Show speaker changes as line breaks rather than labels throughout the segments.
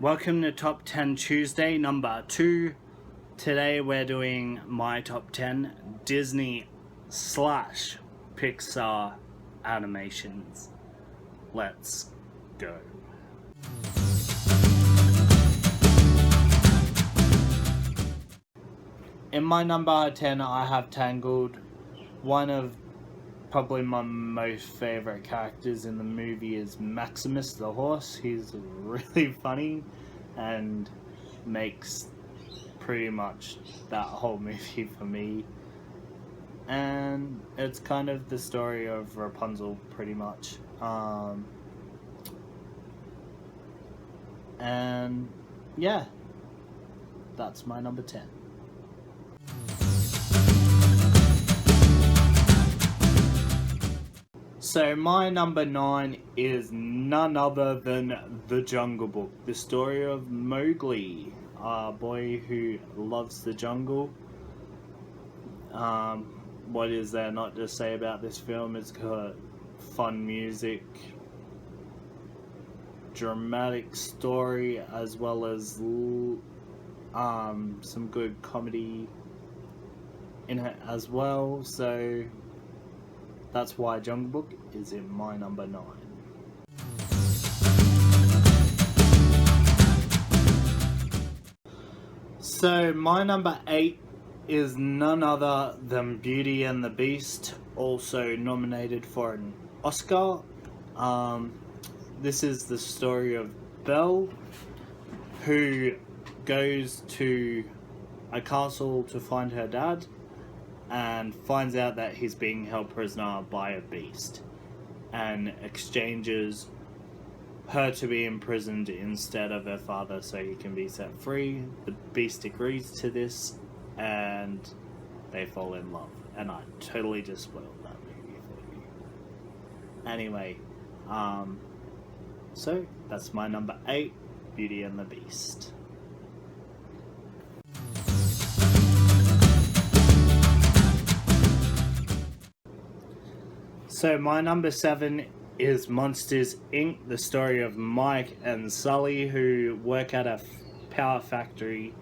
Welcome to Top 10 Tuesday number 2. Today we're doing my top 10 Disney / Pixar animations. Let's go. In my number 10 I have Tangled. One of probably my most favorite characters in the movie is Maximus the horse. He's really funny and makes pretty much that whole movie for me. And it's kind of the story of Rapunzel pretty much. And yeah, that's my number 10. So my number 9 is none other than The Jungle Book, the story of Mowgli, a boy who loves the jungle. What is there not to say about this film? It's got fun music, dramatic story, as well as some good comedy in it as well. So that's why Jungle Book is in my number 9. So my number 8 is none other than Beauty and the Beast, also nominated for an Oscar. This is the story of Belle, who goes to a castle to find her dad, and finds out that he's being held prisoner by a beast, and exchanges her to be imprisoned instead of her father so he can be set free. The beast agrees to this and they fall in love, and I totally just spoiled that movie for you. Anyway, so that's my number 8, Beauty and the Beast. So my number 7 is Monsters, Inc., the story of Mike and Sully, who work at a power factory,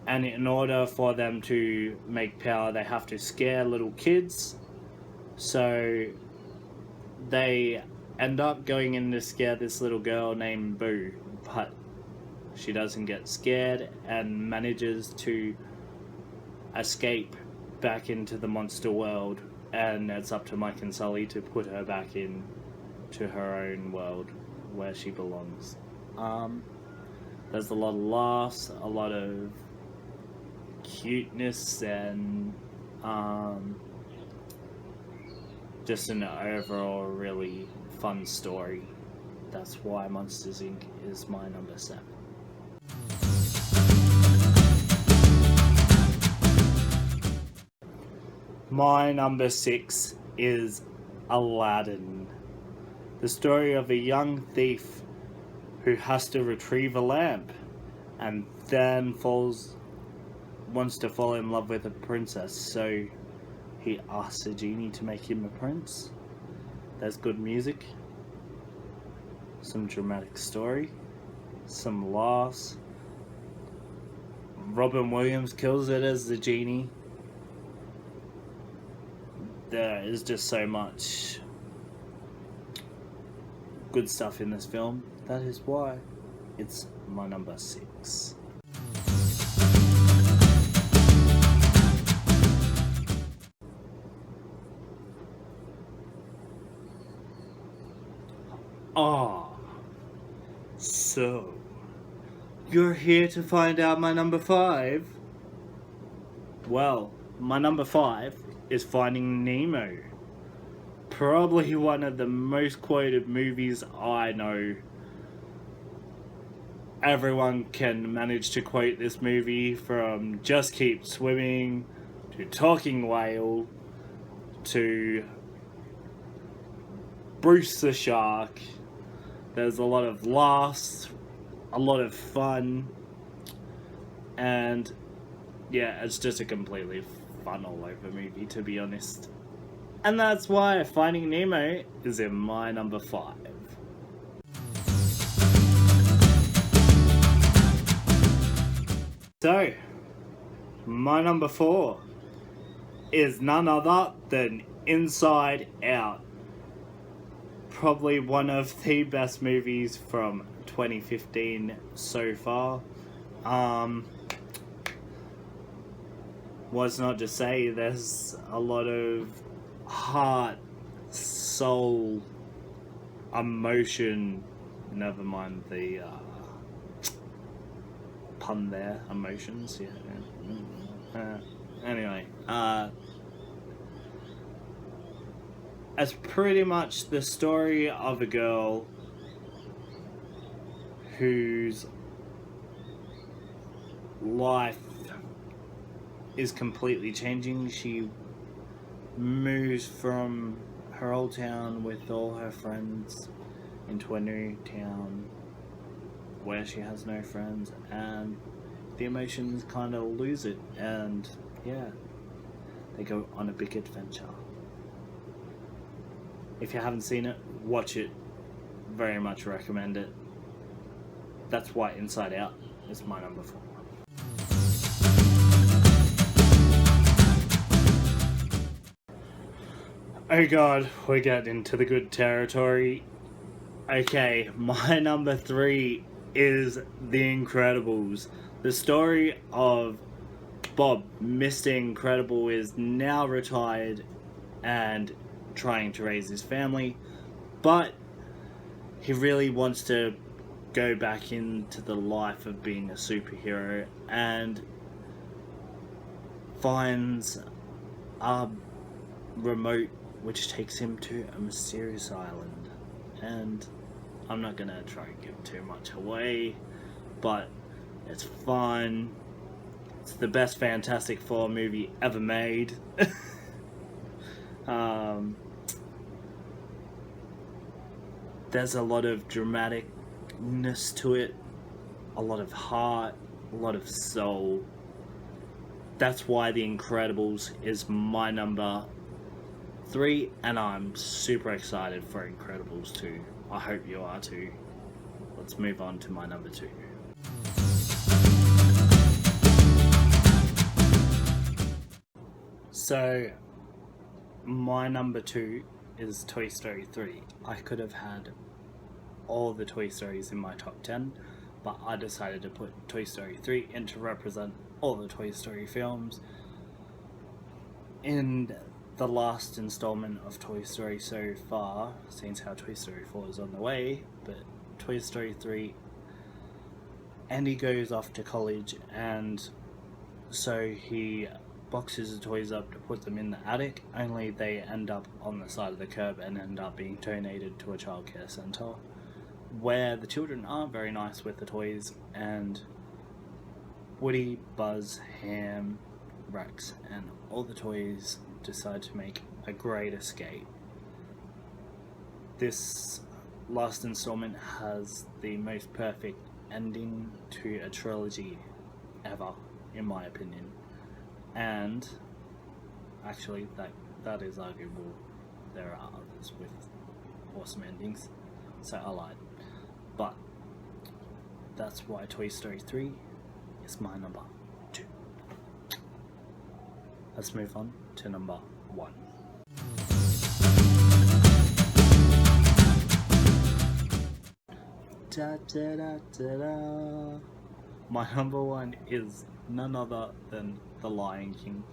and in order for them to make power they have to scare little kids. So they end up going in to scare this little girl named Boo, but she doesn't get scared and manages to escape back into the monster world. And it's up to Mike and Sully to put her back in to her own world where she belongs. There's a lot of laughs, a lot of cuteness, and just an overall really fun story. That's why Monsters Inc. is my number 7. My number 6 is Aladdin, the story of a young thief who has to retrieve a lamp and then wants to fall in love with a princess, so he asks a genie to make him a prince. There's good music, some dramatic story, some laughs. Robin Williams kills it as the genie. There is just so much good stuff in this film. That is why it's my number 6. So you're here to find out my number 5? Well, my number 5 is Finding Nemo. Probably one of the most quoted movies I know. Everyone can manage to quote this movie, from Just Keep Swimming to Talking Whale to Bruce the Shark. There's a lot of laughs, a lot of fun, and yeah, it's just a completely fun all over movie, to be honest. And that's why Finding Nemo is in my number 5. So, my number 4 is none other than Inside Out. Probably one of the best movies from 2015 so far. What's not to say, there's a lot of heart, soul, emotion, never mind the pun there, emotions, yeah. Anyway, it's pretty much the story of a girl whose life is completely changing. She moves from her old town with all her friends into a new town where she has no friends, and the emotions kind of lose it, and yeah, they go on a big adventure. If you haven't seen it, watch it. Very much recommend it. That's why Inside Out is my number 4. Oh god, we're getting into the good territory. Okay, my number 3 is The Incredibles. The story of Bob, Mr. Incredible, is now retired and trying to raise his family, but he really wants to go back into the life of being a superhero and finds a remote which takes him to a mysterious island. And I'm not gonna try and give too much away, but it's fun. It's the best Fantastic Four movie ever made. There's a lot of dramaticness to it, a lot of heart, a lot of soul. That's why The Incredibles is my number 3, and I'm super excited for Incredibles 2. I hope you are too. Let's move on to my number 2. So, my number 2 is Toy Story 3. I could have had all the Toy Stories in my top 10, but I decided to put Toy Story 3 in to represent all the Toy Story films. In the last installment of Toy Story so far, since how Toy Story 4 is on the way, but Toy Story 3, Andy goes off to college, and so he boxes the toys up to put them in the attic, only they end up on the side of the curb and end up being donated to a childcare centre, where the children are very nice with the toys, and Woody, Buzz, Ham, Rex, and all the toys decide to make a great escape. This last installment has the most perfect ending to a trilogy ever, in my opinion. And actually, that is arguable. There are others with awesome endings, so I lied. But that's why Toy Story 3 is my number 2. Let's move on to number 1. Da, da, da, da, da. My number 1 is none other than The Lion King.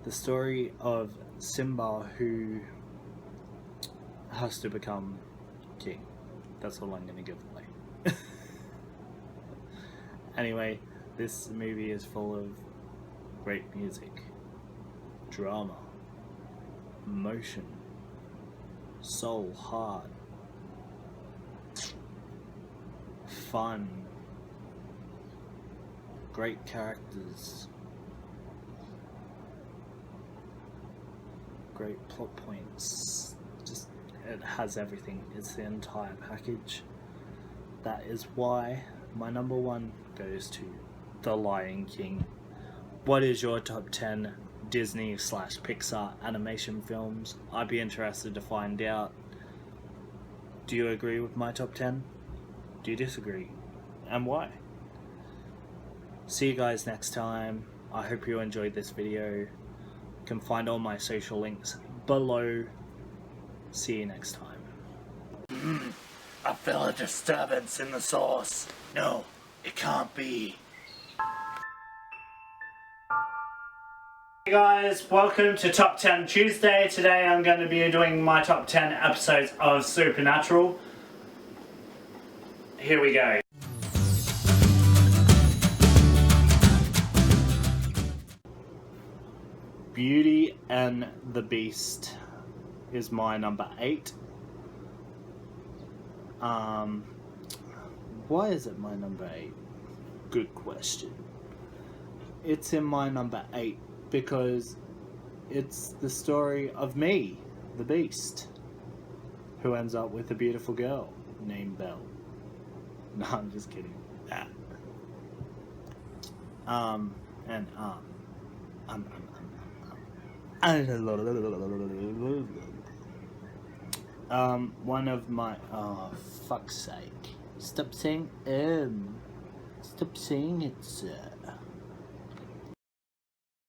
The story of Simba, who has to become king. That's all I'm going to give away. Anyway, this movie is full of great music, drama, emotion, soul, heart, fun, great characters, great plot points. Just, it has everything. It's the entire package. That is why my number 1 goes to The Lion King. What is your top 10 Disney/Pixar animation films? I'd be interested to find out. Do you agree with my top 10? Do you disagree? And why? See you guys next time. I hope you enjoyed this video. You can find all my social links below. See you next time. I feel a disturbance in the sauce. No, it can't be. Hey guys, welcome to Top 10 Tuesday. Today I'm going to be doing my top 10 episodes of Supernatural. Here we go. Beauty and the Beast is my number 8. Why is it my number 8? Good question. It's in my number 8 because it's the story of me, the Beast, who ends up with a beautiful girl named Belle. No, I'm just kidding. One of my, oh, fuck's sake. Stop saying, stop saying it, sir.